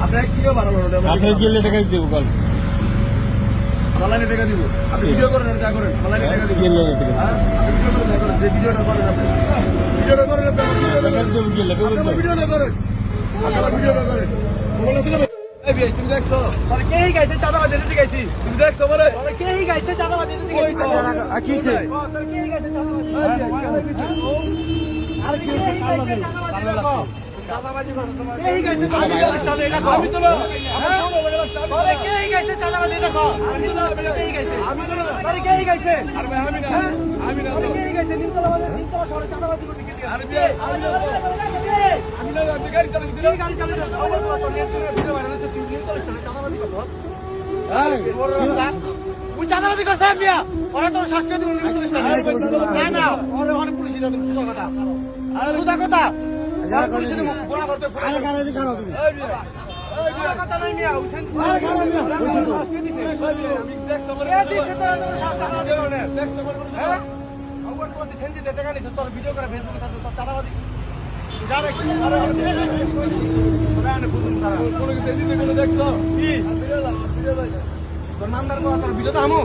আপনাকে কি বাড়ালো আপনার গেলে টাকা দিব কল অনলাইনে টাকা দিব আপনি ভিডিও করেন যা করেন অনলাইনে টাকা দিব গেলে টাকা যে ভিডিওটা করেন আপনি ভিডিওটা করেন ভিডিওটা করেন আপনারা ভিডিওটা করেন মোবাইল আছে না এই ভাই তুমি দেখছো তাহলে কে গাইছে চাঁদাবাজি দিতে গাইছি তুমি দেখছো বলে তাহলে কে গাইছে চাঁদাবাজি দিতে গাইছি কিছে তাহলে কে গাইছে চাঁদাবাজি আর কি চাঁদাবাজি করছ তোমার কে গাইছে চাঁদাবাজি এটা আমি তো বলে কে গাইছে চাঁদাবাজি এটা আমি তো কে গাইছে আমি তো আরে কে গাইছে আরে ভাই আমি না কে গাইছে নিমতলা শহরে চাঁদাবাজি করতে কে আরে আমি না আপনি গাড়ি চালাতে দিন গাড়ি চালাতে আমার তো নিয়ন্ত্রণের ভিডিও ভাইরাল হচ্ছে তুমি নিমতলা শহরে চাঁদাবাজি করছো ওই চাঁদাবাজি করছে মিয়া ওরা তো শাসকে দিবেন নিমতলা শহরে না ওরে অনেক পুলিশ দাও তুমি কথা আর কথা আর পুলিশ দিমু পুরা করতে আরে গাড়ি খারাপ তুমি এই মিয়া এই মিয়া কথা নাই মিয়া উঠেন আরে খারাপ মিয়া শাসকে দিছে আমি দেখছো বলে এই দিছে তো চাঁদাবাজি করে দেখছো বলে হ্যাঁ আমার তো দিছেন যে টাকা নিছে তোর ভিডিও করে ফেসবুকে তোর চাঁদাবাজি যারে আরে ওরা এনে বুঝুন তারা কোন কিছু দিতে কোন দেখছো কি ভিডিও দাও তোর নামদার কথা তোর ভিডিও দাও আমু